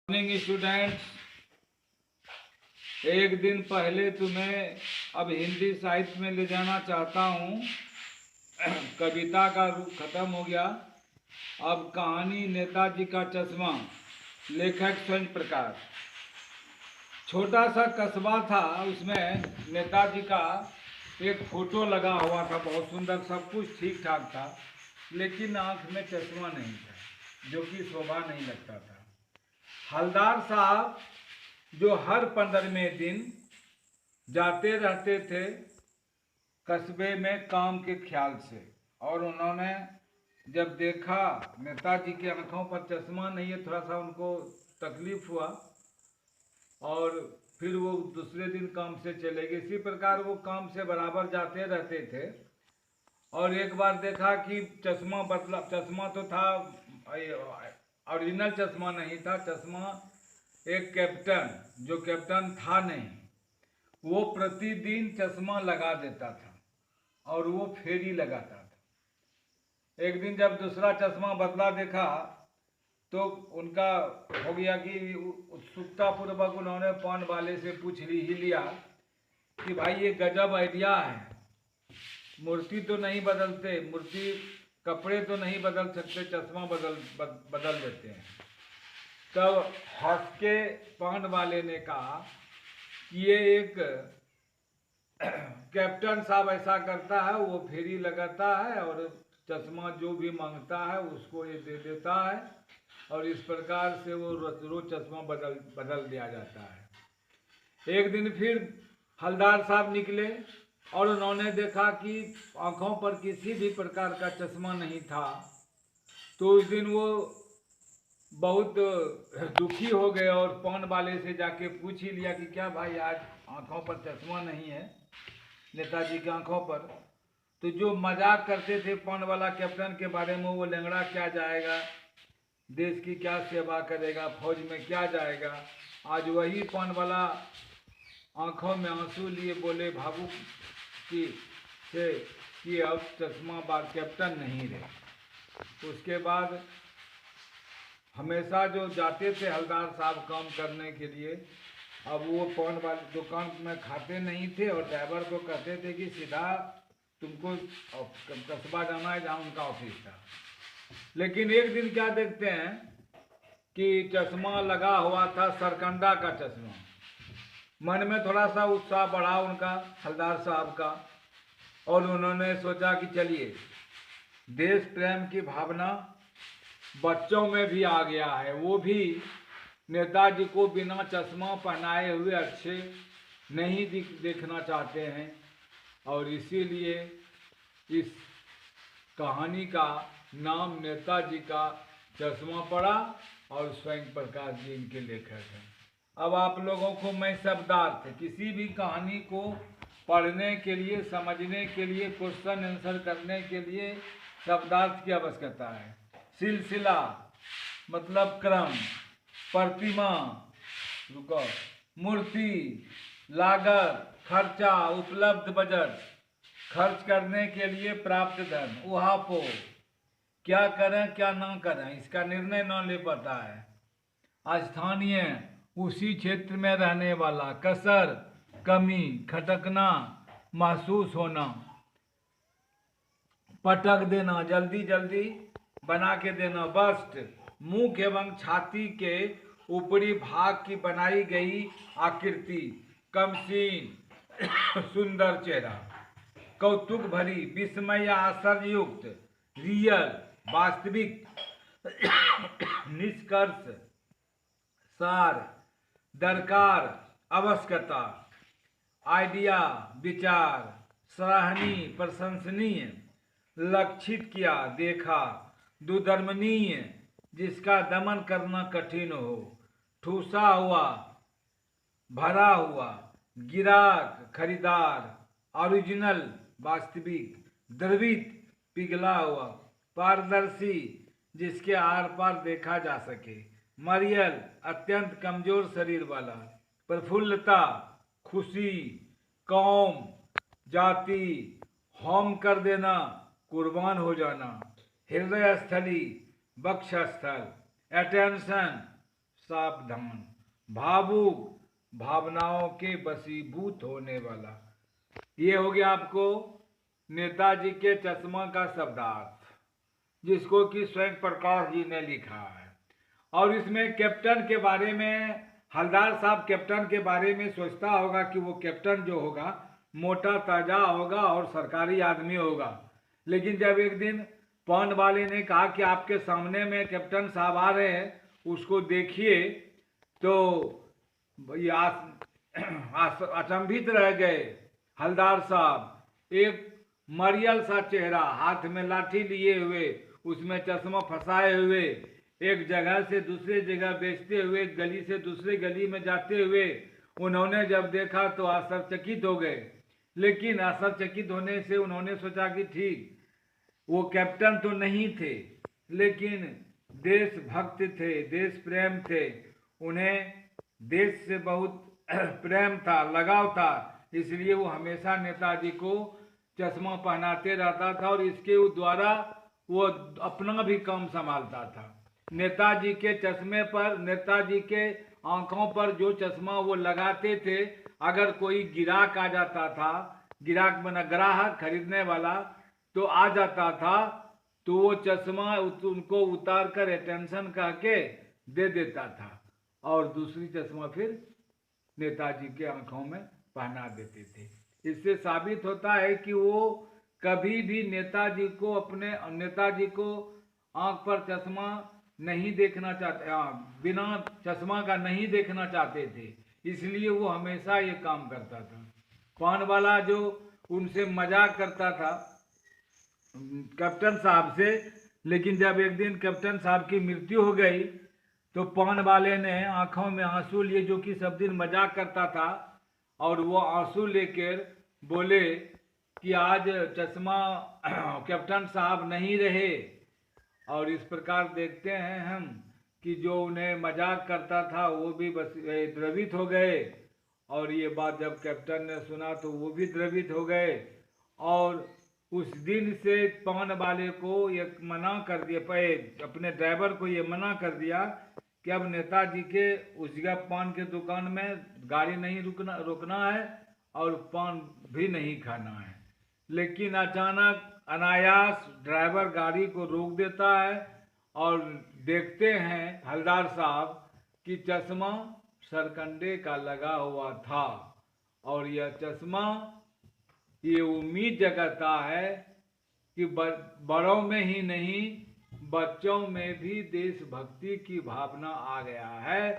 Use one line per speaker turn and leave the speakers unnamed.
Morning students, एक दिन पहले तुम्हें अब हिंदी साहित्य में ले जाना चाहता हूँ। कविता का रूप खत्म हो गया। अब कहानी नेताजी का चश्मा, लेखक स्वयं प्रकाश। छोटा सा कस्बा था, उसमें नेताजी का एक फोटो लगा हुआ था, बहुत सुंदर, सब कुछ ठीक ठाक था, लेकिन आंख में चश्मा नहीं था, जो कि शोभा नहीं लगता था। हलदार साहब जो हर 15वें दिन जाते रहते थे कस्बे में काम के ख्याल से, और उन्होंने जब देखा नेताजी की आंखों पर चश्मा नहीं है, थोड़ा सा उनको तकलीफ हुआ और फिर वो दूसरे दिन काम से चले गए। इसी प्रकार वो काम से बराबर जाते रहते थे और एक बार देखा कि चश्मा बदला। चश्मा तो था, ओरिजिनल चश्मा नहीं था, चश्मा एक कैप्टन, जो कैप्टन था नहीं, वो प्रतिदिन चश्मा लगा देता था और वो फेरी लगाता था। एक दिन जब दूसरा चश्मा बदला देखा तो उनका हो गया कि उत्सुकता पूर्वक उन्होंने पान वाले से पूछ ही लिया कि भाई ये गजब आइडिया है, मूर्ति तो नहीं बदलते, मूर्ति कपड़े तो नहीं बदल सकते, चश्मा बदल देते हैं। तब हंस के पान वाले ने कहा कि ये एक कैप्टन साहब ऐसा करता है, वो फेरी लगाता है और चश्मा जो भी मांगता है उसको ये दे देता है और इस प्रकार से वो रोज चश्मा बदल दिया जाता है। एक दिन फिर हलदार साहब निकले और उन्होंने देखा कि आंखों पर किसी भी प्रकार का चश्मा नहीं था। तो उस दिन वो बहुत दुखी हो गए और पान वाले से जाके पूछ ही लिया कि क्या भाई आज आंखों पर चश्मा नहीं है नेताजी की आंखों पर। तो जो मजाक करते थे पान वाला कैप्टन के बारे में, वो लंगड़ा क्या जाएगा, देश की क्या सेवा करेगा, फौज में क्या जाएगा, आज वही पान वाला आंखों में आंसू लिए बोले भावुक कि अब चश्मा बार कैप्टन नहीं रहे। उसके बाद हमेशा जो जाते थे हलदार साहब काम करने के लिए, अब वो पान वाली दुकान में खाते नहीं थे और ड्राइवर को कहते थे कि सीधा तुमको कस्बा जाना है जहाँ उनका ऑफिस था। लेकिन एक दिन क्या देखते हैं कि चश्मा लगा हुआ था, सरकंडा का चश्मा। मन में थोड़ा सा उत्साह बढ़ा उनका, हलदार साहब का, और उन्होंने सोचा कि चलिए, देश प्रेम की भावना बच्चों में भी आ गया है, वो भी नेताजी को बिना चश्मा पहनाए हुए अच्छे नहीं देखना चाहते हैं, और इसीलिए इस कहानी का नाम नेताजी का चश्मा पड़ा और स्वयं प्रकाश जी इनके लेखक हैं। अब आप लोगों को मैं शब्दार्थ, किसी भी कहानी को पढ़ने के लिए, समझने के लिए, क्वेश्चन आंसर करने के लिए शब्दार्थ की आवश्यकता है। सिलसिला मतलब क्रम, प्रतिमा, रुको, मूर्ति, लागत, खर्चा, उपलब्ध बजट, खर्च करने के लिए प्राप्त धन, उहापो, क्या करें क्या ना करें इसका निर्णय न ले पाता है। स्थानीय, उसी क्षेत्र में रहने वाला, कसर, कमी, खटकना, महसूस होना, पटक देना, जल्दी जल्दी बना के देना। बस्ट, मुख एवं छाती के ऊपरी भाग की बनाई गई आकृति, कमसीन, सुंदर चेहरा, कौतुक भरी, विस्मय या आश्चर्ययुक्त, रियल, वास्तविक, निष्कर्ष, सार, दरकार, आवश्यकता, आइडिया, विचार, सराहनीय, प्रशंसनीय, लक्षित किया, देखा, दुधर्मनीय, जिसका दमन करना कठिन हो, ठूसा हुआ, भरा हुआ, गिराक, खरीदार, ओरिजिनल, वास्तविक, द्रवित, पिघला हुआ, पारदर्शी, जिसके आर पार देखा जा सके, मरियल, अत्यंत कमजोर शरीर वाला, प्रफुल्लता, खुशी, कौम, जाति, होम कर देना, कुर्बान हो जाना, हृदय स्थली, वक्षस्थल, अटेंशन, सावधान, भावुक, भावनाओं के वशीभूत होने वाला। ये हो गया आपको नेताजी के चश्मा का शब्दार्थ, जिसको कि स्वयं प्रकाश जी ने लिखा है। और इसमें कैप्टन के बारे में, हलदार साहब कैप्टन के बारे में सोचता होगा कि वो कैप्टन जो होगा मोटा ताजा होगा और सरकारी आदमी होगा। लेकिन जब एक दिन पवन वाले ने कहा कि आपके सामने में कैप्टन साहब आ रहे हैं, उसको देखिए, तो ये अचंभित रह गए हलदार साहब। एक मरियल सा चेहरा, हाथ में लाठी लिए हुए, उसमें चश्मा फंसाए हुए, एक जगह से दूसरे जगह बेचते हुए, गली से दूसरे गली में जाते हुए उन्होंने जब देखा तो आश्चर्यचकित हो गए। लेकिन आश्चर्यचकित होने से उन्होंने सोचा कि ठीक, वो कैप्टन तो नहीं थे, लेकिन देशभक्त थे, देश प्रेम थे, उन्हें देश से बहुत प्रेम था, लगाव था, इसलिए वो हमेशा नेताजी को चश्मा पहनाते रहता था और इसके द्वारा वो अपना भी काम संभालता था। नेताजी के चश्मे पर, नेताजी के आंखों पर जो चश्मा वो लगाते थे, अगर कोई गिराक आ जाता था, गिराक बना ग्राहक खरीदने वाला तो आ जाता था, तो वो चश्मा उनको उतार कर अटेंशन कह के दे देता था और दूसरी चश्मा फिर नेताजी के आंखों में पहना देते थे। इससे साबित होता है कि वो कभी भी नेताजी को आंख पर चश्मा नहीं देखना चाहते, बिना चश्मा का नहीं देखना चाहते थे, इसलिए वो हमेशा ये काम करता था। पान वाला जो उनसे मजाक करता था कैप्टन साहब से, लेकिन जब एक दिन कैप्टन साहब की मृत्यु हो गई तो पान वाले ने आंखों में आंसू लिए, जो कि सब दिन मजाक करता था, और वो आंसू लेकर बोले कि आज चश्मा कैप्टन साहब नहीं रहे। और इस प्रकार देखते हैं हम कि जो उन्हें मजाक करता था वो भी बस द्रवित हो गए, और ये बात जब कैप्टन ने सुना तो वो भी द्रवित हो गए। और उस दिन से पान वाले को ये मना कर दिया, अपने ड्राइवर को ये मना कर दिया कि अब नेताजी के उस जगह पान के दुकान में गाड़ी नहीं रोकना है और पान भी नहीं खाना है। लेकिन अचानक अनायास ड्राइवर गाड़ी को रोक देता है और देखते हैं हलदार साहब कि चश्मा सरकंडे का लगा हुआ था, और यह चश्मा ये उम्मीद जगाता है कि बड़ों में ही नहीं, बच्चों में भी देशभक्ति की भावना आ गया है